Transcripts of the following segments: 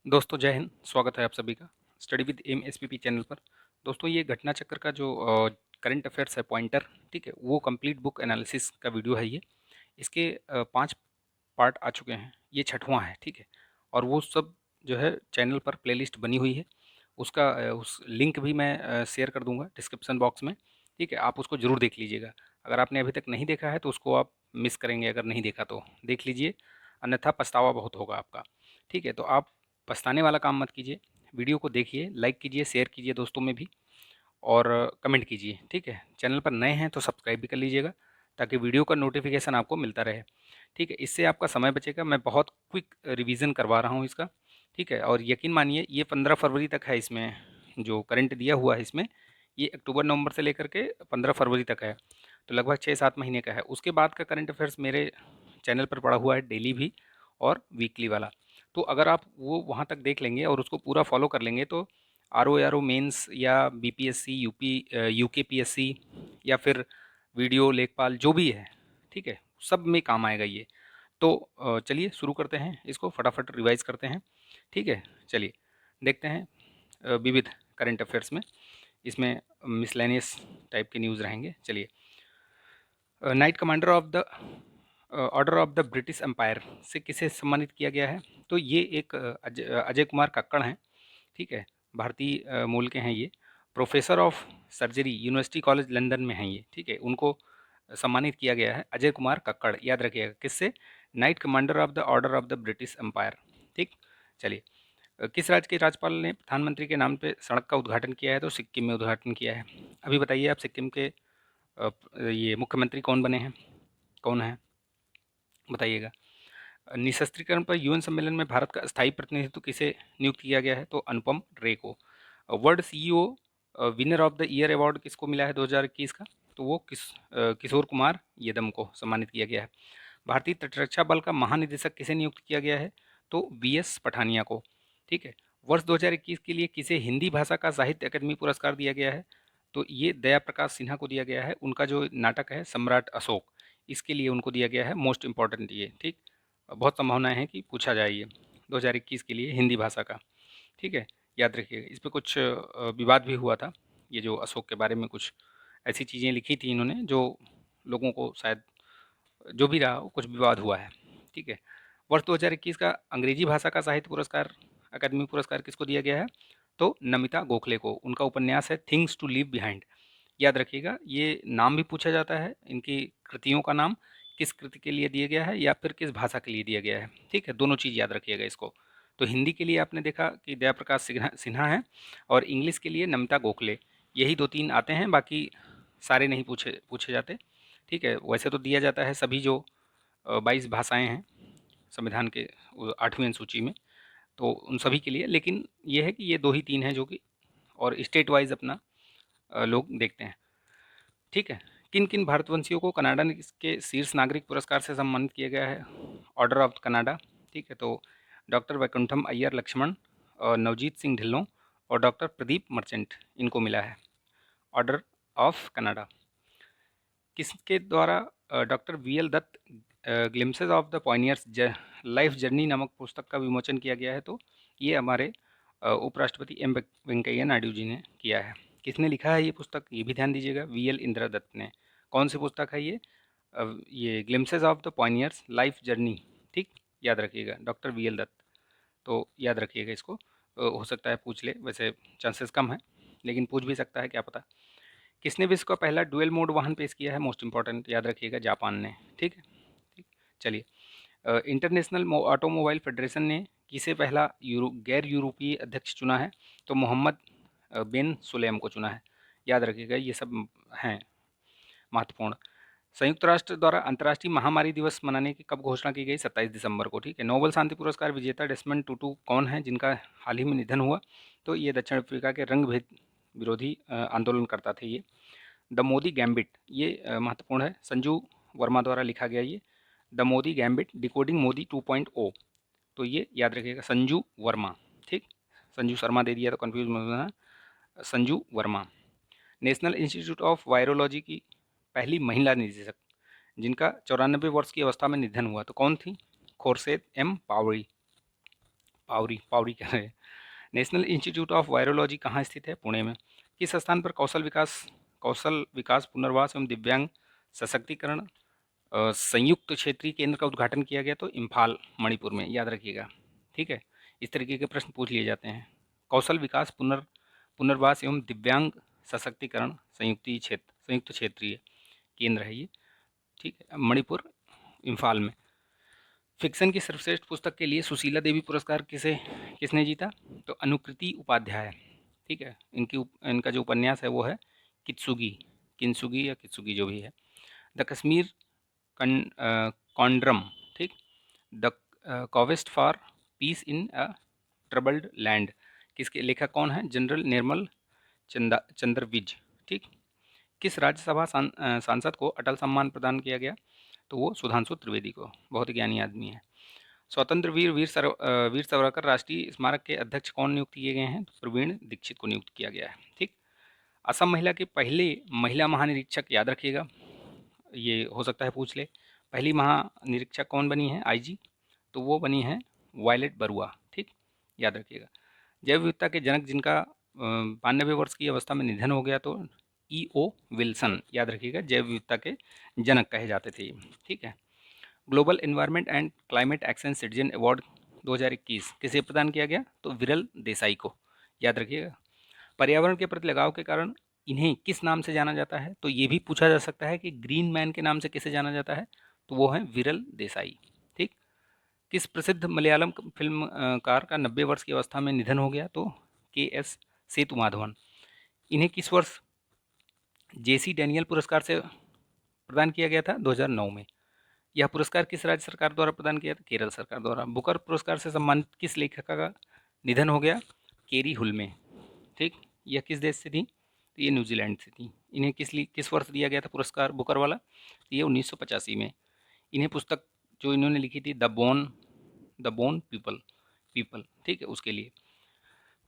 दोस्तों जय हिंद। स्वागत है आप सभी का study with M SPP channel पर। दोस्तों ये घटना चक्र का जो करंट अफेयर्स है पॉइंटर, ठीक है, वो कंप्लीट बुक एनालिसिस का वीडियो है ये। इसके 5 पार्ट आ चुके हैं, ये छठवां है, ठीक है। और वो सब जो है चैनल पर प्लेलिस्ट बनी हुई है। उसका उस लिंक भी मैं शेयर कर दूंगा डिस्क्रिप्शन बॉक्स में, ठीक है। आप उसको ज़रूर देख लीजिएगा। अगर आपने अभी तक नहीं देखा है तो उसको आप मिस करेंगे, अगर नहीं देखा तो देख लीजिए, अन्यथा पछतावा बहुत होगा आपका, ठीक है। तो आप पछताने वाला काम मत कीजिए, वीडियो को देखिए, लाइक कीजिए, शेयर कीजिए दोस्तों में भी, और कमेंट कीजिए, ठीक है। चैनल पर नए हैं तो सब्सक्राइब भी कर लीजिएगा ताकि वीडियो का नोटिफिकेशन आपको मिलता रहे, ठीक है। इससे आपका समय बचेगा। मैं बहुत क्विक रिवीजन करवा रहा हूँ इसका, ठीक है। और यकीन मानिए ये 15 फरवरी तक है, इसमें जो करंट दिया हुआ है इसमें, ये अक्टूबर नवंबर से लेकर के 15 फरवरी तक है, तो लगभग 6-7 महीने का है। उसके बाद का करंट अफेयर्स मेरे चैनल पर पड़ा हुआ है, डेली भी और वीकली वाला। तो अगर आप वो वहाँ तक देख लेंगे और उसको पूरा फॉलो कर लेंगे तो आर ओ मेंस या बीपीएससी यूपी यूकेपीएससी या फिर वीडियो लेखपाल जो भी है, ठीक है, सब में काम आएगा ये। तो चलिए शुरू करते हैं, इसको फटाफट रिवाइज करते हैं, ठीक है। चलिए देखते हैं विविध करंट अफेयर्स में। इसमें मिसलेनियस टाइप के न्यूज़ रहेंगे। चलिए, Knight Commander of the Order of the British Empire से किसे सम्मानित किया गया है? तो ये एक अजय कुमार कक्कड़ हैं, ठीक है। भारतीय मूल के हैं ये। Professor of surgery university college London में हैं ये, ठीक है। उनको सम्मानित किया गया है अजय कुमार कक्कड़, याद रखिएगा किससे? Knight Commander of the Order of the British Empire, ठीक। चलिए, किस राज्य के राज्यपाल ने प्रधानमंत्री के नाम पे सड़क का उद्घाटन किया है? तो सिक्किम में उद्घाटन किया है। अभी बताइए आप, सिक्किम के ये मुख्यमंत्री कौन बने हैं, कौन है, बताइएगा। निशस्त्रीकरण पर यूएन सम्मेलन में भारत का स्थायी प्रतिनिधित्व किसे नियुक्त किया गया है? तो अनुपम रे को। World CEO winner of the year award किसको मिला है 2021 का? तो वो किशोर कुमार यदम को सम्मानित किया गया है। भारतीय तटरक्षा बल का महानिदेशक किसे नियुक्त किया गया है? तो वीएस पठानिया को, ठीक है। वर्ष 2021 के लिए किसे हिंदी भाषा का साहित्य अकादमी पुरस्कार दिया गया है? तो ये दया प्रकाश सिन्हा को दिया गया है। उनका जो नाटक है सम्राट अशोक, इसके लिए उनको दिया गया है मोस्ट इम्पॉर्टेंट ये, ठीक। बहुत संभावनाएं हैं कि पूछा जाए ये 2021 के लिए हिंदी भाषा का, ठीक है। याद रखिएगा। इस पर कुछ विवाद भी हुआ था, ये जो अशोक के बारे में कुछ ऐसी चीज़ें लिखी थी इन्होंने जो लोगों को शायद, जो भी रहा हो, कुछ विवाद हुआ है, ठीक है। वर्ष 2021 का अंग्रेजी भाषा का साहित्य पुरस्कार, अकादमी पुरस्कार किसको दिया गया है? तो नमिता गोखले को। उनका उपन्यास है थिंग्स टू लीव बिहाइंड। याद रखिएगा, ये नाम भी पूछा जाता है, इनकी कृतियों का नाम किस कृति के लिए दिया गया है या फिर किस भाषा के लिए दिया गया है, ठीक है। दोनों चीज़ याद रखिएगा इसको। तो हिंदी के लिए आपने देखा कि दया प्रकाश सिन्हा सिन्हा है, और इंग्लिश के लिए नमिता गोखले। यही 2-3 आते हैं, बाकी सारे नहीं पूछे पूछे जाते, ठीक है। वैसे तो दिया जाता है सभी जो 22 भाषाएं हैं संविधान के 8वीं अनुसूची में, तो उन सभी के लिए। लेकिन ये है कि ये 2 ही 3 हैं जो कि, और स्टेट वाइज अपना लोग देखते हैं, ठीक है। किन किन भारतवंशियों को कनाडा के शीर्ष नागरिक पुरस्कार से सम्मानित किया गया है? ऑर्डर ऑफ कनाडा, ठीक है। तो डॉक्टर वैकुंठम अय्यर लक्ष्मण और नवजीत सिंह ढिल्लों और डॉक्टर प्रदीप मर्चेंट, इनको मिला है ऑर्डर ऑफ कनाडा। किसके द्वारा doctor V L Dutt glimpses of the pioneers life journey नामक पुस्तक का विमोचन किया गया है? तो ये हमारे उपराष्ट्रपति एम वेंकैया नायडू जी ने किया है। किसने लिखा है ये पुस्तक, ये भी ध्यान दीजिएगा, वी एल इंदिरा दत्त ने। कौन सी पुस्तक है ये? ये glimpses of the pioneers life journey, ठीक। याद रखिएगा, डॉक्टर वी एल दत्त। तो याद रखिएगा इसको। हो सकता है पूछ ले, वैसे चांसेस कम है, लेकिन पूछ भी सकता है, क्या पता। किसने विश्व का पहला डुअल मोड वाहन पेश किया है? मोस्ट इंपॉर्टेंट, याद रखिएगा, जापान ने, ठीक है। ठीक। चलिए, इंटरनेशनल ऑटोमोबाइल फेडरेशन ने किसे पहला गैर यूरोपीय अध्यक्ष चुना है? तो मोहम्मद बिन सुलेम को चुना है। याद रखिएगा, ये सब हैं महत्वपूर्ण। संयुक्त राष्ट्र द्वारा अंतर्राष्ट्रीय महामारी दिवस मनाने की कब घोषणा की गई? 27 दिसंबर को, ठीक है। नोबेल शांति पुरस्कार विजेता डेस्मंड टूटू कौन है जिनका हाल ही में निधन हुआ? तो ये दक्षिण अफ्रीका के रंग भेद विरोधी आंदोलनकर्ता थे ये। द मोदी गैम्बिट, ये महत्वपूर्ण है, संजू वर्मा द्वारा लिखा गया ये। The Modi gambit decoding Modi 2.0, तो ये याद रखिएगा, संजू वर्मा, ठीक। संजू शर्मा दे दिया तो कन्फ्यूज मत होना, Sanju Verma. National institute of virology की पहली महिला निदेशक जिनका 94 वर्ष की अवस्था में निधन हुआ, तो कौन थी? खोर्शेद एम पावरी, पावरी पावरी कह रहे हैं। नेशनल इंस्टीट्यूट ऑफ वायरोलॉजी कहाँ स्थित है? पुणे में। किस स्थान पर कौशल विकास पुनर्वास एवं दिव्यांग सशक्तिकरण संयुक्त क्षेत्रीय केंद्र का उद्घाटन किया गया? तो इम्फाल मणिपुर में, याद रखिएगा। ठीक है, इस तरीके के प्रश्न पूछ लिए जाते हैं। कौशल विकास पुनर्वास एवं दिव्यांग सशक्तिकरण संयुक्त क्षेत्रीय केंद्र है ये। ठीक है, मणिपुर, इम्फाल में। फिक्शन की सर्वश्रेष्ठ पुस्तक के लिए सुशीला देवी पुरस्कार किसने जीता? तो अनुकृति उपाध्याय। ठीक है, इनका जो उपन्यास है वो है किंसुगी या कित्सुगी जो भी है। The Kashmir conundrum. ठीक, the quest for peace in a troubled land, किसके लेखक कौन है? जनरल निर्मल चंद्र विज। ठीक, किस राज्यसभा सांसद को अटल सम्मान प्रदान किया गया? तो वो सुधांशु त्रिवेदी को, बहुत ही ज्ञानी आदमी है। स्वतंत्र वीर सावरकर राष्ट्रीय स्मारक के अध्यक्ष कौन नियुक्त किए गए हैं? तो प्रवीण दीक्षित को नियुक्त किया गया है। ठीक, असम महिला के पहले महिला महानिरीक्षक, याद रखिएगा, ये हो सकता है पूछ ले। पहली महानिरीक्षक कौन बनी है? आईजी, तो वो बनी है वायलेट बरुआ। ठीक, याद रखिएगा। जैव विविधता के जनक जिनका 92 वर्ष की अवस्था में निधन हो गया, तो E.O. विल्सन, याद रखिएगा, जैव विविधता के जनक कहे जाते थे। ठीक है, global environment and climate action citizen award 2021 किसे प्रदान किया गया? तो विरल देसाई को, याद रखिएगा। पर्यावरण के प्रति लगाव के कारण इन्हें किस नाम से जाना जाता है? तो ये भी पूछा जा सकता है कि ग्रीन मैन के नाम से किसे जाना जाता है? तो वो है विरल देसाई। ठीक, किस प्रसिद्ध मलयालम फिल्मकार का 90 वर्ष की अवस्था में निधन हो गया? तो KS सेतुमाधवन। इन्हें किस वर्ष JC डैनियल पुरस्कार से प्रदान किया गया था? 2009 में। यह पुरस्कार किस राज्य सरकार द्वारा प्रदान किया था? केरल सरकार द्वारा। बुकर पुरस्कार से सम्मानित किस लेखिका का निधन हो गया? केरी हुल्मे। ठीक, यह किस देश से थी? तो ये न्यूजीलैंड से थी। इन्हें किस वर्ष दिया गया था पुरस्कार बुकर वाला? तो ये 1985 में। इन्हें पुस्तक जो इन्होंने लिखी थी द बोन पीपल, ठीक है, उसके लिए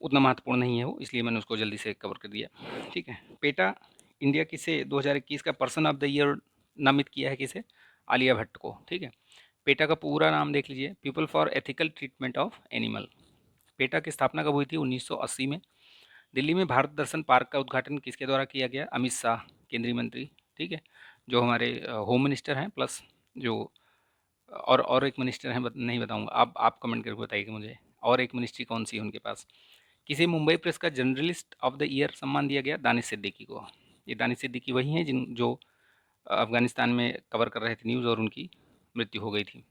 उतना महत्वपूर्ण नहीं है वो, इसलिए मैंने उसको जल्दी से कवर कर दिया। ठीक है, पेटा इंडिया किसे 2021 का पर्सन ऑफ द ईयर नामित किया है? किसे? आलिया भट्ट को। ठीक है, पेटा का पूरा नाम देख लीजिए, people for ethical treatment of animal. PETA की स्थापना कब हुई थी? 1980 में। दिल्ली में भारत दर्शन पार्क का उद्घाटन किसके द्वारा किया गया? अमित शाह, केंद्रीय मंत्री। ठीक है, जो हमारे होम मिनिस्टर हैं, प्लस जो और एक मिनिस्टर हैं, नहीं बताऊंगा, आप कमेंट करके बताइएगा मुझे, और एक मिनिस्ट्री कौन सी है उनके पास। किसे मुंबई प्रेस का जर्नलिस्ट ऑफ द ईयर सम्मान दिया गया? दानिश सिद्दीकी को। ये दानिश सिद्दीकी वही हैं जो अफगानिस्तान में कवर कर रहे थे न्यूज़ और उनकी मृत्यु हो गई थी।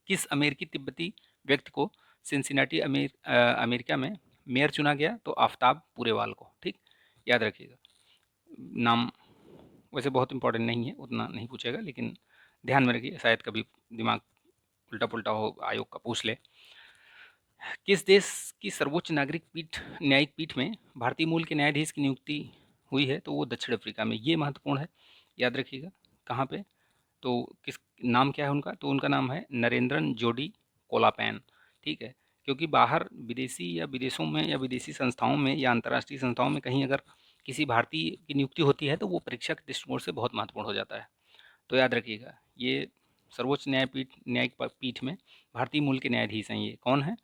किस अमेरिकी तिब्बती व्यक्ति को सिंसिनाटी अमेरिका में मेयर चुना गया? तो आफताब पूरेवाल को। ठीक, याद रखिएगा। नाम वैसे बहुत इंपॉर्टेंट नहीं है, उतना नहीं पूछेगा, लेकिन ध्यान में रखिए, शायद कभी दिमाग उल्टा पुल्टा हो, आयोग का पूछ ले। किस देश की सर्वोच्च न्यायिक पीठ में भारतीय मूल के न्यायाधीश की नियुक्ति हुई है? तो वो दक्षिण अफ्रीका में। ये महत्वपूर्ण है, याद रखिएगा। कहाँ पे? तो किस नाम क्या है उनका? तो उनका नाम है नरेंद्रन जोडी कोलापैन। ठीक है, क्योंकि बाहर विदेशी या विदेशों में या विदेशी संस्थाओं में या अंतर्राष्ट्रीय संस्थाओं में कहीं अगर किसी भारतीय की नियुक्ति होती है तो वो परीक्षा के दृष्टिकोण से बहुत महत्वपूर्ण हो जाता है। तो याद रखिएगा, ये सर्वोच्च न्यायिक पीठ में भारतीय मूल के न्यायाधीश हैं। ये कौन है?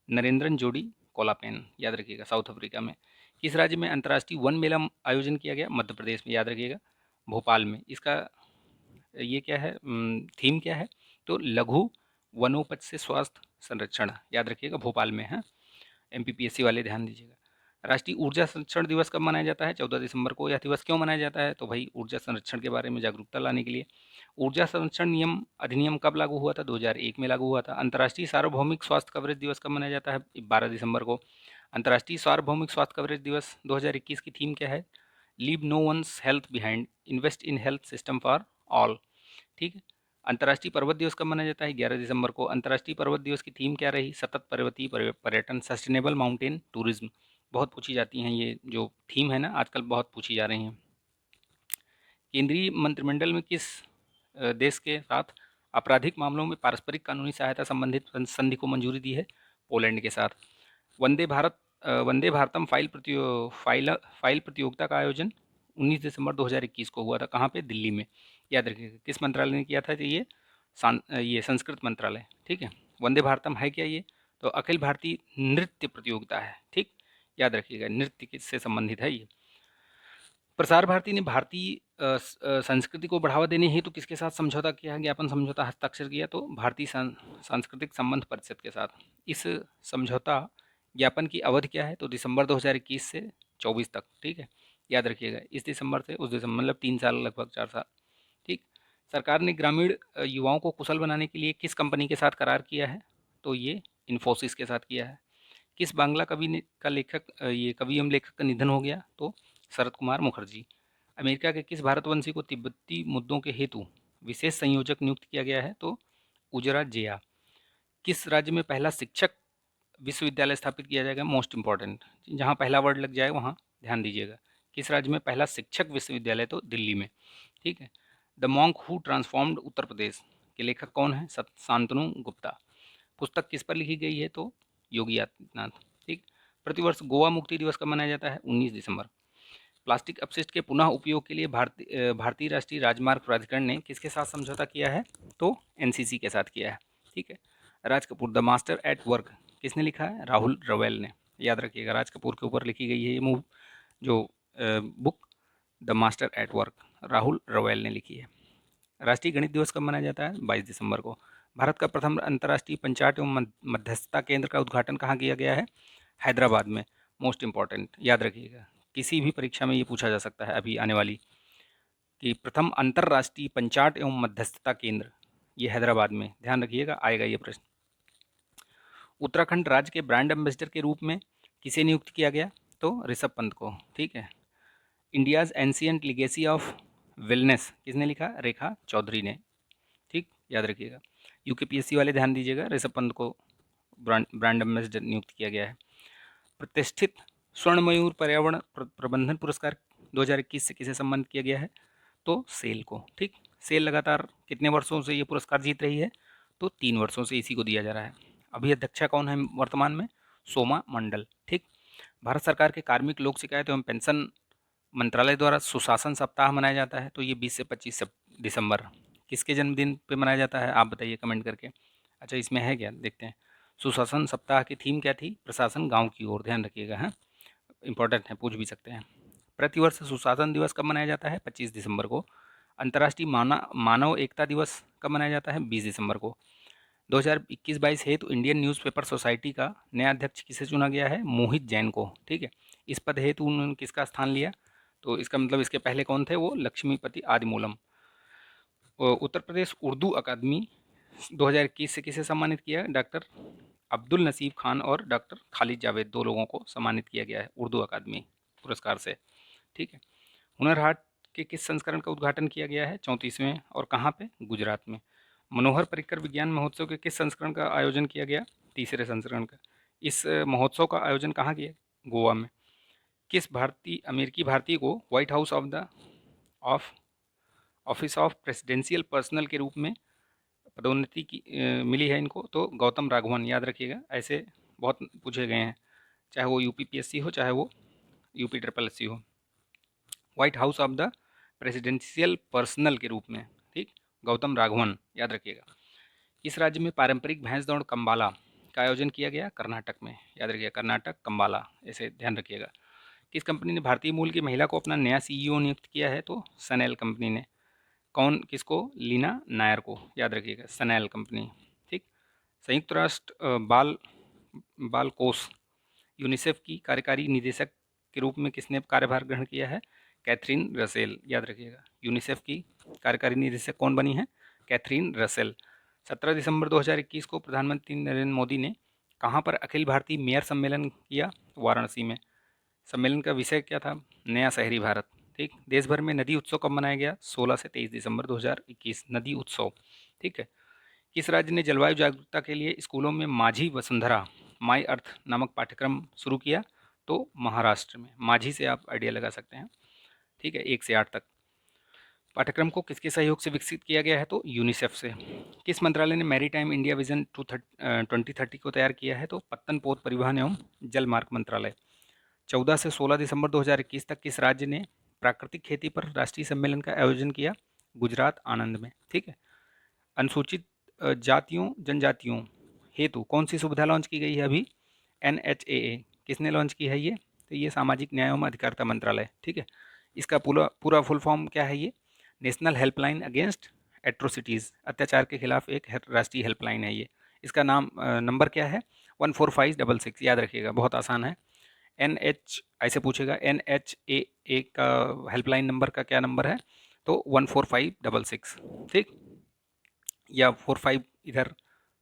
नरेंद्रन जोडी कोलापेन, याद रखिएगा, साउथ अफ्रीका में। किस राज्य में अंतर्राष्ट्रीय वन मेला आयोजन किया गया? मध्य प्रदेश में, याद रखिएगा, भोपाल में। इसका ये क्या है, थीम क्या है? तो लघु वनोपज से स्वास्थ्य संरक्षण, याद रखिएगा, भोपाल में है। MPPSC वाले ध्यान दीजिएगा। राष्ट्रीय ऊर्जा संरक्षण दिवस कब मनाया जाता है? 14 दिसंबर को। यह दिवस क्यों मनाया जाता है? तो भाई ऊर्जा संरक्षण के बारे में जागरूकता लाने के लिए। ऊर्जा संरक्षण अधिनियम कब लागू हुआ था? 2001 में लागू हुआ था। अंतर्राष्ट्रीय सार्वभौमिक स्वास्थ्य कवरेज दिवस कब मनाया जाता है? 12 दिसंबर को। अंतर्राष्ट्रीय सार्वभौमिक स्वास्थ्य कवरेज दिवस 2021 की थीम क्या है? Leave no one's health behind, invest in health system for all. ठीक है, अंतर्राष्ट्रीय पर्वत दिवस कब मनाया जाता है? 11 दिसंबर को। अंतर्राष्ट्रीय पर्वत दिवस की थीम क्या रही? सतत पर्वतीय पर्यटन, सस्टेनेबल माउंटेन टूरिज्म। बहुत पूछी जाती हैं ये जो थीम है ना, आजकल बहुत पूछी जा रही हैं। केंद्रीय मंत्रिमंडल में किस देश के साथ आपराधिक मामलों में पारस्परिक कानूनी सहायता संबंधित संधि को मंजूरी दी है? पोलैंड के साथ। वंदे भारतम फाइल प्रतियोगिता का आयोजन 19 दिसंबर 2021 को हुआ था। कहाँ पे? दिल्ली में। याद रखिएगा, किस मंत्रालय ने किया था? तो ये संस्कृत मंत्रालय। ठीक है, वंदे भारतम है क्या ये? तो अखिल भारतीय नृत्य प्रतियोगिता है, ठीक, याद रखिएगा, नृत्य किससे संबंधित है ये। प्रसार भारती ने भारतीय संस्कृति को बढ़ावा देने हेतु किसके साथ समझौता किया है, ज्ञापन समझौता हस्ताक्षर किया, तो भारतीय सांस्कृतिक संबंध परिषद के साथ। इस समझौता ज्ञापन की अवधि क्या है, तो दिसंबर 2021 से 24 तक, ठीक है, याद रखिएगा, इस दिसंबर से उस दिसंबर, मतलब 3 साल, लगभग 4 साल, ठीक। सरकार ने ग्रामीण युवाओं को कुशल बनाने के लिए किस कंपनी के साथ करार किया है, तो ये इन्फोसिस के साथ किया है। किस बांग्ला कवि ने का लेखक ये कवि एवं लेखक का निधन हो गया, तो शरद कुमार मुखर्जी। अमेरिका के किस भारतवंशी को तिब्बती मुद्दों के हेतु विशेष संयोजक नियुक्त किया गया है, तो उजरा जेया। किस राज्य में पहला शिक्षक विश्वविद्यालय स्थापित किया जाएगा, मोस्ट इंपॉर्टेंट, जहाँ पहला वर्ड लग जाए वहाँ ध्यान दीजिएगा। किस राज्य में पहला शिक्षक विश्वविद्यालय, तो दिल्ली में, ठीक है। The monk who transformed Uttar Pradesh के लेखक कौन है, शांतनु गुप्ता। पुस्तक किस पर लिखी गई है, तो योगी आदित्यनाथ, ठीक। प्रतिवर्ष गोवा मुक्ति दिवस कब मनाया जाता है, 19 दिसंबर। प्लास्टिक अपशिष्ट के पुनः उपयोग के लिए भारतीय राष्ट्रीय राजमार्ग प्राधिकरण ने किसके साथ समझौता किया है, तो एनसीसी के साथ किया है, ठीक है। Raj Kapoor the master at work किसने लिखा है, राहुल रवेल ने, याद रखिएगा, राज कपूर के ऊपर लिखी गई है ये जो book, the master at work, Rahul रवेल ने लिखी है। राष्ट्रीय गणित दिवस कब मनाया जाता है, 22 दिसंबर को। भारत का प्रथम अंतर्राष्ट्रीय पंचायत एवं मध्यस्थता केंद्र का उद्घाटन कहाँ किया गया है, हैदराबाद में, मोस्ट इंपॉर्टेंट, याद रखिएगा, किसी भी परीक्षा में ये पूछा जा सकता है अभी आने वाली, कि प्रथम अंतर्राष्ट्रीय पंचायत एवं मध्यस्थता केंद्र, ये हैदराबाद में, ध्यान रखिएगा, आएगा ये प्रश्न। उत्तराखंड राज्य के ब्रांड एम्बेसडर के रूप में किसे नियुक्त किया गया, तो ऋषभ पंत को, ठीक है। India's ancient legacy of wellness किसने लिखा, रेखा चौधरी ने, ठीक, याद रखिएगा। यूकेपीएससी वाले ध्यान दीजिएगा, ऋषभ पंत को ब्रांड एम्बेसडर नियुक्त किया गया है। प्रतिष्ठित स्वर्ण मयूर पर्यावरण प्रबंधन पुरस्कार 2021 से किसे सम्मानित किया गया है, तो सेल को, ठीक। सेल लगातार कितने वर्षों से ये पुरस्कार जीत रही है, तो 3 वर्षों से इसी को दिया जा रहा है। अभी अध्यक्षा कौन है वर्तमान में, सोमा मंडल, ठीक। भारत सरकार के कार्मिक लोक शिकायत एवं पेंशन मंत्रालय द्वारा सुशासन सप्ताह मनाया जाता है, तो ये 20 से 25 दिसंबर किसके जन्मदिन पे मनाया जाता है, आप बताइए कमेंट करके। अच्छा, इसमें है क्या, देखते हैं। सुशासन सप्ताह की थीम क्या थी, प्रशासन गांव की ओर, ध्यान रखिएगा, है इंपॉर्टेंट है, पूछ भी सकते हैं। प्रतिवर्ष सुशासन दिवस कब मनाया जाता है, 25 दिसंबर को। अंतर्राष्ट्रीय मानव एकता दिवस कब मनाया जाता है, 20 दिसंबर को। 2021-22 हेतु इंडियन न्यूज़पेपर सोसाइटी का नया अध्यक्ष किसे चुना गया है, मोहित जैन को, ठीक है। इस पद हेतु उन्होंने किसका स्थान लिया, तो इसका मतलब इसके पहले कौन थे, वो लक्ष्मीपति आदिमूलम। उत्तर प्रदेश उर्दू अकादमी 2021 से किसे सम्मानित किया है, डॉक्टर अब्दुल नसीब खान और डॉक्टर खालिद जावेद, 2 लोगों को सम्मानित किया गया है उर्दू अकादमी पुरस्कार से, ठीक है। हुनर हाट के किस संस्करण का उद्घाटन किया गया है, 34वें, और कहाँ पे, गुजरात में। मनोहर पर्रिकर विज्ञान महोत्सव के किस संस्करण का आयोजन किया गया, तीसरे संस्करण का। इस महोत्सव का आयोजन कहाँ किया, गोवा में। किस अमेरिकी भारतीय को white house of office of presidential personal के रूप में पदोन्नति की मिली है इनको, तो गौतम राघवन, याद रखिएगा, ऐसे बहुत पूछे गए हैं, चाहे वो यूपीपीएससी हो चाहे वो यूपी ट्रिपल एससी हो। White house of the presidential personal के रूप में, ठीक, गौतम राघवन, याद रखिएगा। इस राज्य में पारंपरिक भैंस दौड़ कंबाला का आयोजन किया गया, कर्नाटक में, याद रखिएगा, कर्नाटक कंबाला, ऐसे ध्यान रखिएगा। किस कंपनी ने भारतीय मूल की महिला को अपना नया सीईओ नियुक्त किया है, तो सनेल कंपनी ने। कौन, किसको, लीना नायर को, याद रखिएगा, सनेल कंपनी, ठीक। संयुक्त राष्ट्र बाल कोष यूनिसेफ की कार्यकारी निदेशक के रूप में किसने कार्यभार ग्रहण किया है, कैथरीन रसेल, याद रखिएगा। यूनिसेफ की कार्यकारी निदेशक कौन बनी है, कैथरीन रसेल। 17 दिसंबर 2021 को प्रधानमंत्री नरेंद्र मोदी ने कहाँ पर अखिल भारतीय मेयर सम्मेलन किया, वाराणसी में। सम्मेलन का विषय क्या था, नया शहरी भारत, ठीक। देश भर में नदी उत्सव कब मनाया गया, 16 से 23 दिसंबर 2021, नदी उत्सव, ठीक है। किस राज्य ने जलवायु जागरूकता के लिए स्कूलों में माझी वसुंधरा माई अर्थ नामक पाठ्यक्रम शुरू किया, तो महाराष्ट्र में। माझी से आप आइडिया लगा सकते हैं, ठीक है, 1 से 8 तक। पाठ्यक्रम को किसके सहयोग से विकसित किया गया है, तो यूनिसेफ से। किस मंत्रालय ने मैरीटाइम इंडिया विजन 2030 को तैयार किया है, तो पत्तन पोत परिवहन एवं जल मार्ग मंत्रालय। 14 से 16 दिसंबर 2021 तक किस राज्य ने प्राकृतिक खेती पर राष्ट्रीय सम्मेलन का आयोजन किया, गुजरात, आनंद में, ठीक है। अनुसूचित जातियों जनजातियों हेतु कौन सी सुविधा लॉन्च की गई है अभी? NHAA किसने लॉन्च की है ये? तो ये सामाजिक न्याय एवं अधिकारिता मंत्रालय, ठीक है। इसका पूरा पूरा फुल फॉर्म क्या है ये? नेशनल हेल्पलाइन अगेंस्ट एट्रोसिटीज़, अत्याचार के खिलाफ एक राष्ट्रीय हेल्पलाइन है ये। इसका नाम नंबर क्या है? 14566, याद रखिएगा, बहुत आसान है। NH ऐसे पूछेगा, NHAA का हेल्पलाइन नंबर का क्या नंबर है? तो 14566, ठीक। या 45 इधर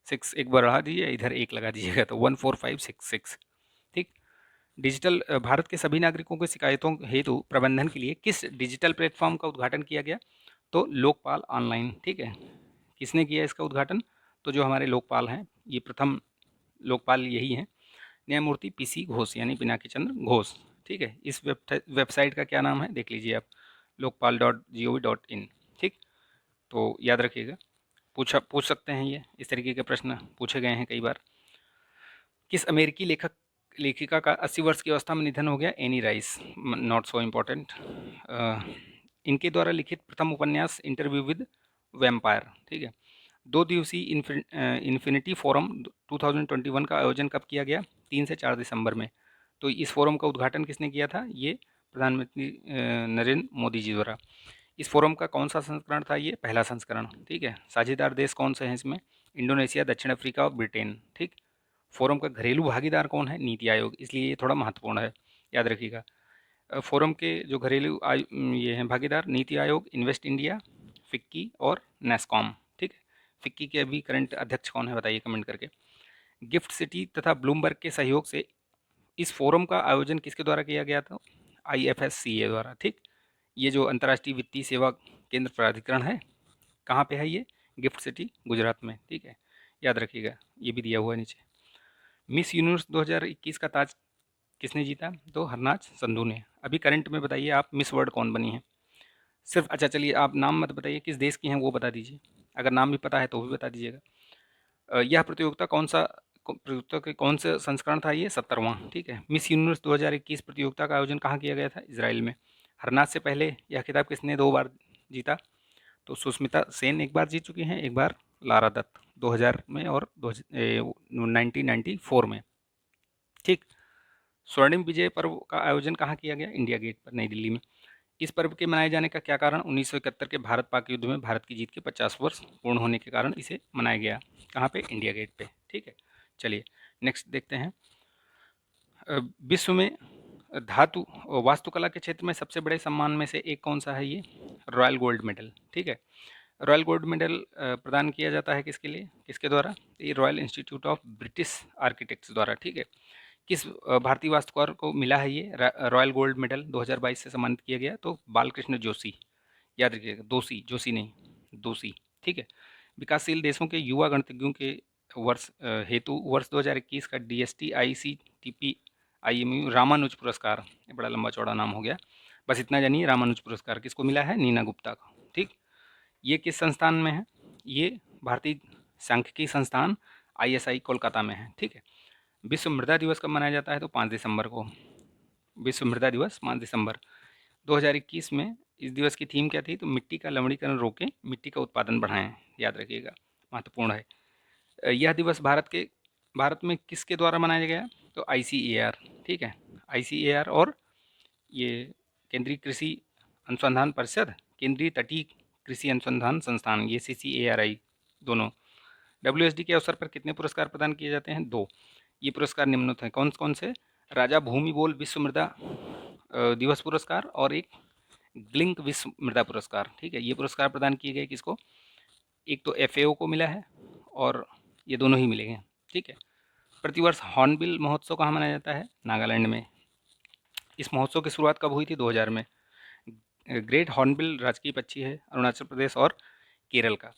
6 एक बार बढ़ा दीजिए, इधर 1 लगा दीजिएगा, तो 14566, ठीक। डिजिटल भारत के सभी नागरिकों की शिकायतों हेतु प्रबंधन के लिए किस डिजिटल प्लेटफॉर्म का उद्घाटन किया गया? तो लोकपाल ऑनलाइन, ठीक है। किसने किया इसका उद्घाटन? तो जो हमारे लोकपाल हैं, ये प्रथम लोकपाल यही हैं, न्यायमूर्ति PC घोष, यानी पिनाकी चंद्र घोष, ठीक है। इस वेबसाइट का क्या नाम है देख लीजिए आप, lokpal.gov.in, ठीक। तो याद रखिएगा, पूछ सकते हैं, ये इस तरीके के प्रश्न पूछे गए हैं कई बार। किस अमेरिकी लेखिका का 80 वर्ष की अवस्था में निधन हो गया? Any rice, not so important. इनके द्वारा लिखित प्रथम उपन्यास इंटरव्यू विद वैम्पायर, ठीक है। 2 दिवसीय इन्फिनिटी फोरम 2021 का आयोजन कब किया गया? 3 से 4 दिसंबर में। तो इस फोरम का उद्घाटन किसने किया था? ये प्रधानमंत्री नरेंद्र मोदी जी द्वारा। इस फोरम का कौन सा संस्करण था? ये पहला संस्करण, ठीक है। साझेदार देश कौन से हैं इसमें? इंडोनेशिया, दक्षिण अफ्रीका और ब्रिटेन, ठीक। फोरम का घरेलू भागीदार कौन है? नीति आयोग, इसलिए ये थोड़ा महत्वपूर्ण है, याद रखिएगा। फोरम के जो घरेलू ये हैं भागीदार, NITI Aayog, invest India, FICCI और नेस्कॉम, ठीक है। फिक्की के अभी करंट अध्यक्ष कौन है बताइए कमेंट करके। गिफ्ट सिटी तथा ब्लूमबर्ग के सहयोग से इस फोरम का आयोजन किसके द्वारा किया गया था? IFSCA द्वारा, ठीक। ये जो अंतर्राष्ट्रीय वित्तीय सेवा केंद्र प्राधिकरण है, कहाँ पे है ये? गिफ्ट सिटी, गुजरात में, ठीक है। याद रखिएगा, ये भी दिया हुआ है नीचे। मिस यूनिवर्स 2021 का ताज किसने जीता? तो हरनाज संधू ने। अभी करंट में बताइए आप, मिस वर्ल्ड कौन बनी है? सिर्फ, अच्छा चलिए, आप नाम मत बताइए किस देश की हैं, वो बता दीजिए। अगर नाम भी पता है तो भी बता दीजिएगा। यह प्रतियोगिता प्रतियोगिता के कौन सा संस्करण था? ये 70वां, ठीक है। मिस यूनिवर्स 2021 प्रतियोगिता का आयोजन कहाँ किया गया था? इजराइल में। हरनाज से पहले यह खिताब किसने 2 बार जीता? तो सुष्मिता सेन एक बार जीत चुकी हैं, एक बार लारा दत्त 2000 में और 1994 में, ठीक। स्वर्णिम विजय पर्व का आयोजन कहाँ किया गया? इंडिया गेट पर, नई दिल्ली में। इस पर्व के मनाए जाने का क्या कारण? 1971 के भारत पाक युद्ध में भारत की जीत के 50 वर्ष पूर्ण होने के कारण इसे मनाया गया। कहाँ पे? इंडिया गेट पे, ठीक है। चलिए नेक्स्ट देखते हैं। विश्व में धातु वास्तुकला के क्षेत्र में सबसे बड़े सम्मान में से एक कौन सा है? ये रॉयल गोल्ड मेडल, ठीक है। रॉयल गोल्ड मेडल प्रदान किया जाता है किसके लिए, किसके द्वारा? ये royal institute of British architects द्वारा, ठीक है। किस भारतीय वास्तुकार को मिला है ये रॉयल गोल्ड मेडल 2022 से सम्मानित किया गया? तो बालकृष्ण जोशी, याद रखिएगा, दोषी, जोशी नहीं, दोषी, ठीक है। विकासशील देशों के युवा गणतज्ञों के वर्ष हेतु वर्ष 2021 का DST ICTP IMU रामानुज पुरस्कार, ये बड़ा लंबा चौड़ा नाम हो गया, बस इतना जानिए। रामानुज पुरस्कार किसको मिला है? नीना गुप्ता को, ठीक। ये किस संस्थान में है? ये भारतीय सांख्यिकी संस्थान ISI कोलकाता में है, ठीक है। विश्व मृदा दिवस कब मनाया जाता है? तो 5 दिसंबर को। विश्व मृदा दिवस 5 दिसंबर 2021 में। इस दिवस की थीम क्या थी? तो मिट्टी का लवणीकरण रोकें, मिट्टी का उत्पादन बढ़ाएं, याद रखिएगा, महत्वपूर्ण है। यह दिवस भारत में किसके द्वारा मनाया गया? तो ICAR, ठीक है। ICAR और ये केंद्रीय कृषि अनुसंधान परिषद, केंद्रीय तटीय कृषि अनुसंधान संस्थान, ये CCARI दोनों। WSD के अवसर पर कितने पुरस्कार प्रदान किए जाते हैं? 2। ये पुरस्कार निम्नलिखित हैं, कौन कौन से? राजा भूमि बोल विश्व मृदा दिवस पुरस्कार और एक ग्लिंक विश्व मृदा पुरस्कार, ठीक है। ये पुरस्कार प्रदान किए गए किसको? एक तो FAO को मिला है और ये दोनों ही मिले हैं, ठीक है। प्रतिवर्ष हॉर्नबिल महोत्सव कहाँ मनाया जाता है? नागालैंड में। इस महोत्सव की शुरुआत कब हुई थी? 2000 में। ग्रेट हॉर्नबिल राजकीय पक्षी है अरुणाचल प्रदेश और केरल का।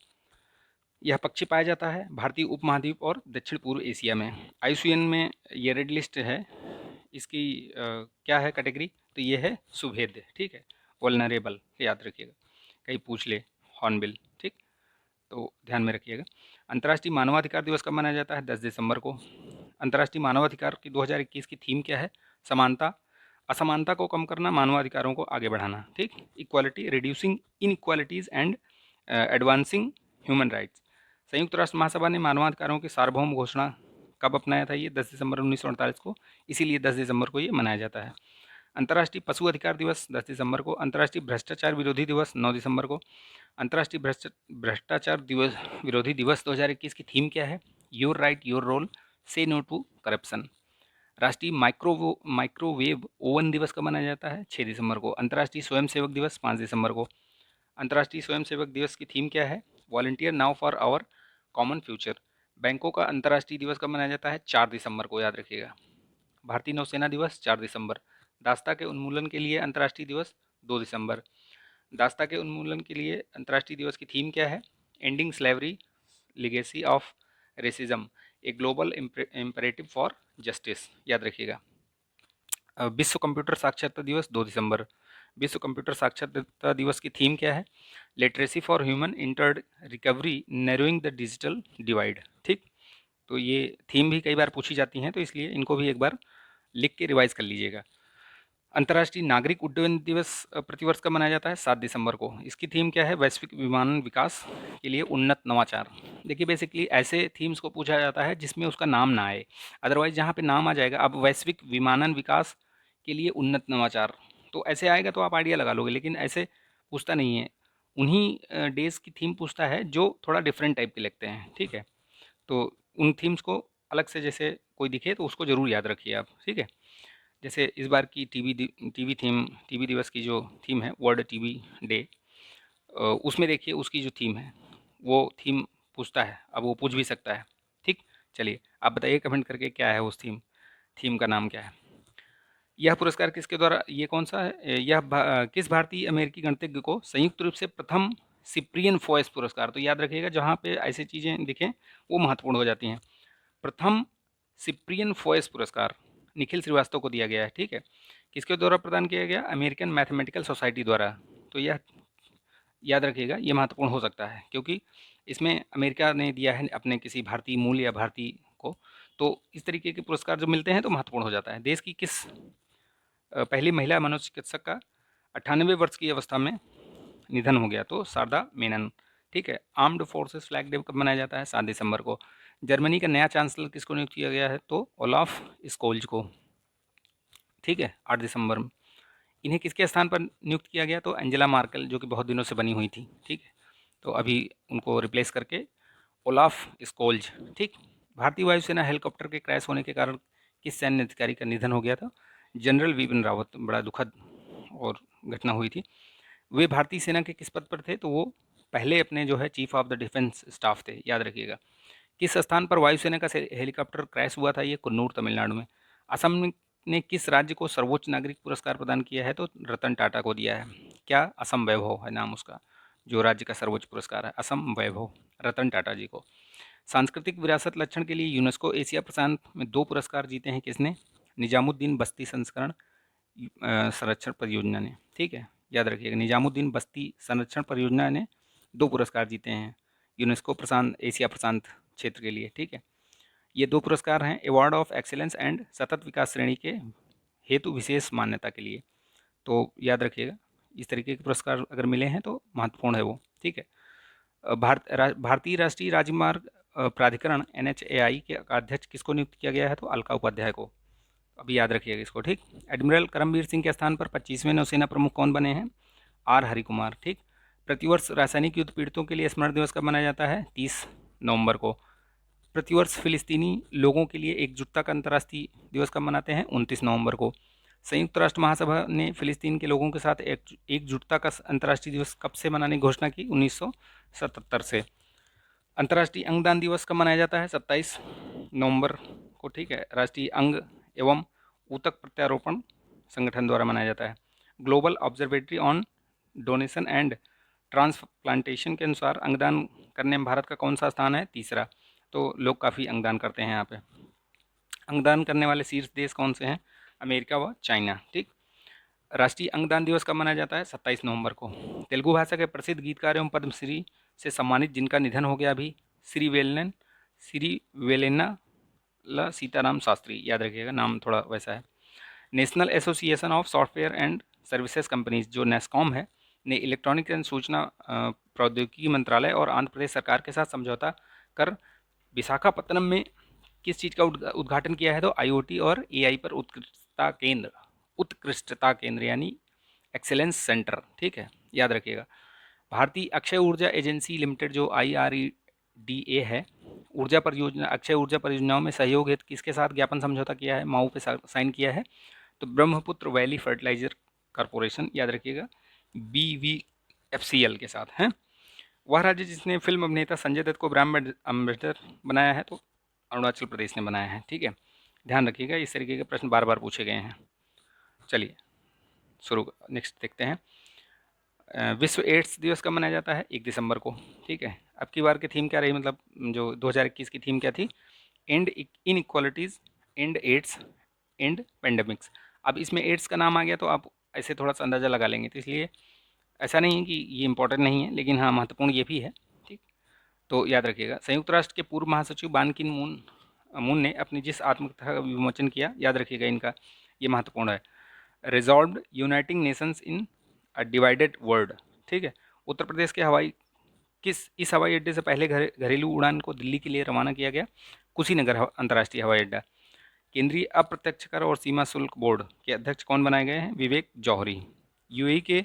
यह पक्षी पाया जाता है भारतीय उपमहाद्वीप और दक्षिण पूर्व एशिया में। IUCN में ये रेड लिस्ट है, इसकी क्या है कैटेगरी? तो ये है सुभेद्य, ठीक है, वल्नरेबल, याद रखिएगा, कहीं पूछ ले हॉर्नबिल, ठीक। तो ध्यान में रखिएगा। अंतर्राष्ट्रीय मानवाधिकार दिवस कब मनाया जाता है? 10 दिसंबर को। अंतर्राष्ट्रीय मानवाधिकार की 2021 की थीम क्या है? समानता, असमानता को कम करना, मानवाधिकारों को आगे बढ़ाना, ठीक। Equality, reducing inequalities and advancing human rights. संयुक्त राष्ट्र महासभा ने मानवाधिकारों की सार्वभौम घोषणा कब अपनाया था? ये 10 दिसंबर 1948 को, इसीलिए 10 दिसंबर को ये मनाया जाता है। अंतर्राष्ट्रीय पशु अधिकार दिवस 10 दिसंबर को, अंतर्राष्ट्रीय भ्रष्टाचार विरोधी दिवस 9 दिसंबर को, अंतर्राष्ट्रीय भ्रष्टाचार दिवस विरोधी दिवस 2021 की थीम क्या है? योर राइट योर रोल, से नो टू करप्शन। राष्ट्रीय माइक्रोवेव ओवन दिवस कब मनाया जाता है? 6 दिसंबर को। अंतर्राष्ट्रीय स्वयंसेवक दिवस 5 दिसंबर को। अंतर्राष्ट्रीय स्वयंसेवक दिवस की थीम क्या है? Volunteer now for our common future. बैंकों का अंतर्राष्ट्रीय दिवस कब मनाया जाता है? 4 दिसंबर को, याद रखिएगा। भारतीय नौसेना दिवस 4 दिसंबर। दास्ता के उन्मूलन के लिए अंतर्राष्ट्रीय दिवस 2 दिसंबर। दास्ता के उन्मूलन के लिए अंतर्राष्ट्रीय दिवस की थीम क्या है? Ending slavery, legacy of racism, a global imperative for justice, याद रखिएगा। विश्व कंप्यूटर साक्षरता दिवस 2 दिसंबर। विश्व कंप्यूटर साक्षरता दिवस की थीम क्या है? Literacy for human entered recovery, narrowing the digital divide. ठीक, तो ये थीम भी कई बार पूछी जाती हैं, तो इसलिए इनको भी एक बार लिख के रिवाइज कर लीजिएगा। अंतर्राष्ट्रीय नागरिक उड्डयन दिवस प्रतिवर्ष कब मनाया जाता है? 7 दिसंबर को। इसकी थीम क्या है? वैश्विक विमानन विकास के लिए उन्नत नवाचार। देखिए, बेसिकली ऐसे थीम्स को पूछा जाता है जिसमें उसका नाम ना आए, अदरवाइज जहाँ पे नाम आ जाएगा, अब वैश्विक विमानन विकास के लिए उन्नत नवाचार, तो ऐसे आएगा तो आप आइडिया लगा लोगे, लेकिन ऐसे पूछता नहीं है। उन्हीं डेज की थीम पूछता है जो थोड़ा डिफरेंट टाइप के लगते हैं। ठीक है, तो उन थीम्स को अलग से जैसे कोई दिखे तो उसको ज़रूर याद रखिए आप। ठीक है, जैसे इस बार की टीवी दिवस की जो थीम है, वर्ल्ड टीवी डे, उसमें देखिए उसकी जो थीम है वो थीम पूछता है, अब वो पूछ भी सकता है। ठीक, चलिए आप बताइए कमेंट करके क्या है उस थीम थीम का नाम क्या है। यह पुरस्कार किसके द्वारा, ये कौन सा है, किस भारतीय अमेरिकी गणितज्ञ को संयुक्त रूप से प्रथम सिप्रियन फोएस पुरस्कार, तो याद रखिएगा जहाँ पे ऐसी चीज़ें दिखें वो महत्वपूर्ण हो जाती हैं। प्रथम सिप्रियन फोएस पुरस्कार निखिल श्रीवास्तव को दिया गया है। ठीक है, किसके द्वारा प्रदान किया गया? अमेरिकन मैथमेटिकल सोसाइटी द्वारा। तो यह याद रखिएगा, ये महत्वपूर्ण हो सकता है क्योंकि इसमें अमेरिका ने दिया है अपने किसी भारतीय मूल या भारतीय को, तो इस तरीके के पुरस्कार जो मिलते हैं तो महत्वपूर्ण हो जाता है। देश की किस पहली महिला मनोचिकित्सक का 98 वर्ष की अवस्था में निधन हो गया? तो शारदा मेनन। ठीक है, आर्म्ड फोर्सेस फ्लैग डे कब मनाया जाता है? 7 दिसंबर को। जर्मनी का नया चांसलर किसको नियुक्त किया गया है? तो ओलाफ स्कोल्ज को। ठीक है, 8 दिसंबर में। इन्हें किसके स्थान पर नियुक्त किया गया? तो एंजेला मार्केल, जो कि बहुत दिनों से बनी हुई थी। ठीक है, तो अभी उनको रिप्लेस करके ओलाफ स्कोल्ज। ठीक, भारतीय वायुसेना हेलीकॉप्टर के क्रैश होने के कारण किस सैन्य अधिकारी का निधन हो गया था? जनरल विपिन रावत। बड़ा दुखद और घटना हुई थी। वे भारतीय सेना के किस पद पर थे? तो वो पहले अपने जो है chief of the defence staff थे, याद रखिएगा। किस स्थान पर वायुसेना का हेलीकॉप्टर क्रैश हुआ था? ये कुन्नूर, तमिलनाडु में। असम ने किस राज्य को सर्वोच्च नागरिक पुरस्कार प्रदान किया है? तो रतन टाटा को दिया है। क्या? असम वैभव है नाम उसका, जो राज्य का सर्वोच्च पुरस्कार है, असम वैभव, रतन टाटा जी को। सांस्कृतिक विरासत लक्षण के लिए यूनेस्को एशिया प्रशांत में 2 पुरस्कार जीते हैं किसने? निजामुद्दीन बस्ती संस्करण संरक्षण परियोजना ने। ठीक है, याद रखिएगा, निजामुद्दीन बस्ती संरक्षण परियोजना ने 2 पुरस्कार जीते हैं यूनेस्को एशिया प्रशांत क्षेत्र के लिए। ठीक है, ये 2 पुरस्कार हैं अवार्ड ऑफ एक्सीलेंस एंड सतत विकास श्रेणी के हेतु विशेष मान्यता के लिए। तो याद रखिएगा, इस तरीके के पुरस्कार अगर मिले हैं तो महत्वपूर्ण है वो। ठीक है, भारतीय राष्ट्रीय राजमार्ग प्राधिकरण NHAI के अध्यक्ष किसको नियुक्त किया गया है? तो अलका उपाध्याय को। अभी याद रखिएगा इसको। ठीक, एडमिरल करमबीर सिंह के स्थान पर 25वें नौसेना प्रमुख कौन बने हैं? R हरिकुमार। ठीक, प्रतिवर्ष रासायनिक युद्ध पीड़ितों के लिए स्मरण दिवस कब मनाया जाता है? 30 नवंबर को। प्रतिवर्ष फिलिस्तीनी लोगों के लिए एकजुटता का अंतर्राष्ट्रीय दिवस कब मनाते हैं? 29 नवंबर को। संयुक्त राष्ट्र महासभा ने फिलिस्तीन के लोगों के साथ एकजुटता का अंतर्राष्ट्रीय दिवस कब से मनाने की घोषणा की? 1977 से। अंतर्राष्ट्रीय अंगदान दिवस कब मनाया जाता है? 27 नवंबर को। ठीक है, राष्ट्रीय अंग एवं ऊतक प्रत्यारोपण संगठन द्वारा मनाया जाता है। Global observatory on donation and transplantation के अनुसार अंगदान करने में भारत का कौन सा स्थान है? 3रा। तो लोग काफ़ी अंगदान करते हैं यहाँ पे। अंगदान करने वाले शीर्ष देश कौन से हैं? अमेरिका व चाइना। ठीक, राष्ट्रीय अंगदान दिवस कब मनाया जाता है? 27 नवंबर को। तेलुगु भाषा के प्रसिद्ध गीतकार एवं पद्मश्री से सम्मानित जिनका निधन हो गया अभी, श्री वेलेन्ना सीताराम शास्त्री, याद रखिएगा, नाम थोड़ा वैसा है। National association of software and services companies, जो नेस्कॉम है, ने इलेक्ट्रॉनिक एंड सूचना प्रौद्योगिकी मंत्रालय और आंध्र प्रदेश सरकार के साथ समझौता कर विशाखापत्तनम में किस चीज़ का उद्घाटन किया है? तो आईओटी और एआई पर उत्कृष्टता केंद्र यानी एक्सेलेंस सेंटर, ठीक है, याद रखिएगा। भारतीय अक्षय ऊर्जा एजेंसी लिमिटेड जो IREDA है, ऊर्जा परियोजना अक्षय ऊर्जा परियोजनाओं में सहयोग हेतु किसके साथ ज्ञापन समझौता किया है? माऊ पे साइन किया है। तो ब्रह्मपुत्र वैली फर्टिलाइजर कॉरपोरेशन, याद रखिएगा, BVFCL के साथ है। वह राज्य जिसने फिल्म अभिनेता संजय दत्त को ब्रांड एम्बेसडर बनाया है? तो अरुणाचल प्रदेश ने बनाया है, ठीक है, ध्यान रखिएगा, इस तरीके के प्रश्न बार बार पूछे गए हैं। चलिए शुरू, नेक्स्ट देखते हैं। विश्व एड्स दिवस कब मनाया जाता है? 1 दिसंबर को, ठीक है। अब की बार की थीम क्या रही, मतलब जो 2021 की थीम क्या थी? End inequalities, end AIDS, end pandemics. अब इसमें एड्स का नाम आ गया तो आप ऐसे थोड़ा सा अंदाज़ा लगा लेंगे, तो इसलिए ऐसा नहीं है कि ये इंपॉर्टेंट नहीं है, लेकिन हाँ महत्वपूर्ण ये भी है, ठीक। तो याद रखिएगा, संयुक्त राष्ट्र के पूर्व महासचिव बान की मून ने अपनी जिस आत्मकथा का विमोचन किया, याद रखिएगा इनका, ये महत्वपूर्ण है। रिजॉल्व्ड यूनाइटिंग नेशंस इन अ डिवाइडेड वर्ल्ड, ठीक है। उत्तर प्रदेश के इस हवाई अड्डे से पहले घरेलू उड़ान को दिल्ली के लिए रवाना किया गया? कुशीनगर अंतर्राष्ट्रीय हवाई अड्डा। केंद्रीय अप्रत्यक्ष कर और सीमा शुल्क बोर्ड के अध्यक्ष कौन बनाए गए हैं? विवेक जौहरी। यूएई के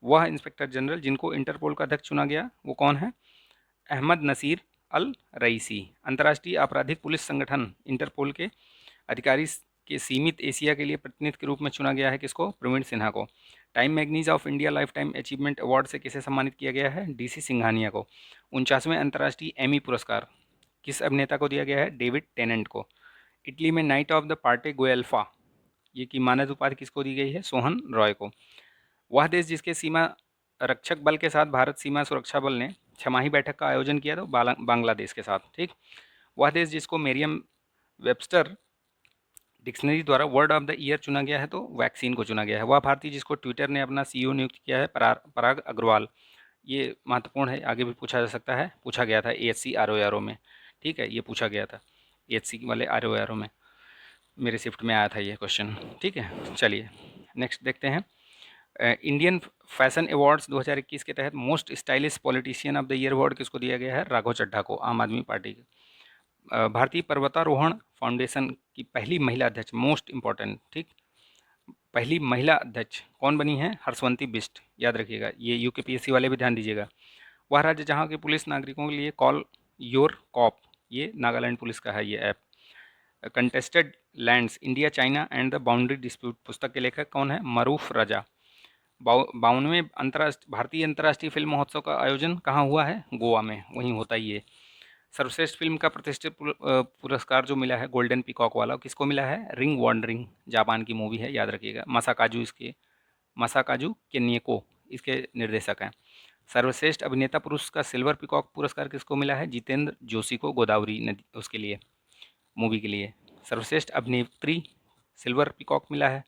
वह इंस्पेक्टर जनरल जिनको इंटरपोल का अध्यक्ष चुना गया, वो कौन है? अहमद नसीर अल रईसी। अंतर्राष्ट्रीय आपराधिक पुलिस संगठन इंटरपोल के अधिकारी के सीमित एशिया के लिए प्रतिनिधि के रूप में चुना गया है किसको? प्रवीण सिन्हा को। Time manganese of India life time achievement award से किसे सम्मानित किया गया है? DC सिंघानिया को। 49वें अंतर्राष्ट्रीय एमी पुरस्कार किस अभिनेता को दिया गया है? डेविड टेनेंट को। इटली में नाइट ऑफ द पार्टे गोयल्फा ये की मानद उपाधि किसको दी गई है? सोहन रॉय को। वह देश जिसके सीमा रक्षक बल के साथ भारत सीमा सुरक्षा बल ने छमाही बैठक का आयोजन किया, तो बांग्लादेश के साथ, ठीक। वह देश जिसको मेरियम वेबस्टर डिक्शनरी द्वारा वर्ड ऑफ द ईयर चुना गया है, तो वैक्सीन को चुना गया है। वह भारतीय जिसको ट्विटर ने अपना CEO नियुक्त किया है? पराग अग्रवाल। ये महत्वपूर्ण है, आगे भी पूछा जा सकता है, पूछा गया था AHC RORO में, ठीक है, ये पूछा गया था AHC वाले RORO में, मेरे शिफ्ट में आया था ये क्वेश्चन, ठीक है। चलिए नेक्स्ट देखते हैं। इंडियन फैशन अवार्ड्स 2021 के तहत most stylish politician of the year award किसको दिया गया है? राघव चड्ढा को, आम आदमी पार्टी के। भारतीय पर्वतारोहण फाउंडेशन की पहली महिला अध्यक्ष, मोस्ट इम्पॉर्टेंट, ठीक, पहली महिला अध्यक्ष कौन बनी है? हर्षवंती बिष्ट, याद रखिएगा, ये UKPSC वाले भी ध्यान दीजिएगा। वह राज्य जहाँ के पुलिस नागरिकों के लिए कॉल योर कॉप, ये नागालैंड पुलिस का है ये app. Contested lands India China and the boundary dispute पुस्तक के लेखक कौन है? मरूफ रजा। 52वें भारतीय अंतर्राष्ट्रीय फिल्म महोत्सव का आयोजन कहाँ हुआ है? गोवा में, वहीं होता ही है। सर्वश्रेष्ठ फिल्म का प्रतिष्ठित पुरस्कार जो मिला है गोल्डन पीकॉक वाला, किसको मिला है? रिंग वॉन्डरिंग, जापान की मूवी है, याद रखिएगा। मसाकाजू केनिएको इसके निर्देशक हैं। सर्वश्रेष्ठ अभिनेता पुरुष का सिल्वर पीकॉक पुरस्कार किसको मिला है? जितेंद्र जोशी को, गोदावरी नदी उसके लिए, मूवी के लिए। सर्वश्रेष्ठ अभिनेत्री सिल्वर पीकॉक मिला है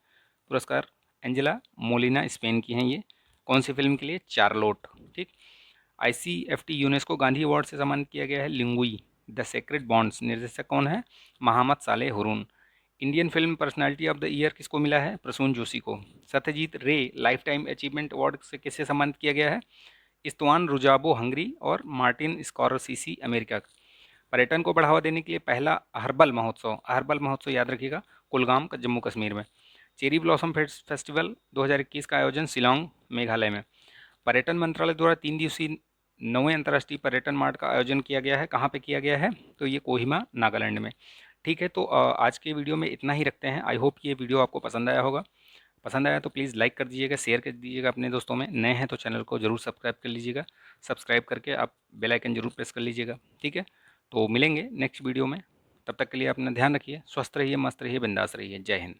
पुरस्कार, एंजेला मोलिना, स्पेन की हैं ये, कौन सी फिल्म के लिए? चार्लोट, ठीक। ICFT यूनेस्को गांधी अवार्ड से सम्मानित किया गया है लिंगुई द सेक्रेड बॉन्ड्स, निर्देशक कौन है? Mohammad Saleh Haroun. Indian film personality of the year किसको मिला है? प्रसून जोशी को। सत्यजीत रे लाइफ टाइम अचीवमेंट अवार्ड से किससे सम्मानित किया गया है? इस्तवान रुजाबो हंगरी और मार्टिन स्कॉरसीसी अमेरिका। पर्यटन को बढ़ावा देने के लिए पहला हर्बल महोत्सव याद रखिएगा, कुलगाम का, जम्मू कश्मीर में। चेरी ब्लॉसम फेस्टिवल 2021 का आयोजन शिलोंग, मेघालय में। पर्यटन मंत्रालय द्वारा 3 दिवसीय 9वें अंतर्राष्ट्रीय पर्यटन मार्ट का आयोजन किया गया है, कहाँ पे किया गया है? तो ये कोहिमा, नागालैंड में, ठीक है। तो आज के वीडियो में इतना ही रखते हैं। आई होप ये वीडियो आपको पसंद आया होगा। पसंद आया तो प्लीज़ लाइक कर दीजिएगा, शेयर कर दीजिएगा अपने दोस्तों में। नए हैं तो चैनल को जरूर सब्सक्राइब कर लीजिएगा, सब्सक्राइब करके आप बेल आइकन जरूर प्रेस कर लीजिएगा, ठीक है। तो मिलेंगे नेक्स्ट वीडियो में, तब तक के लिए अपना ध्यान रखिए, स्वस्थ रहिए, मस्त रहिए, बिंदास रहिए। जय हिंद।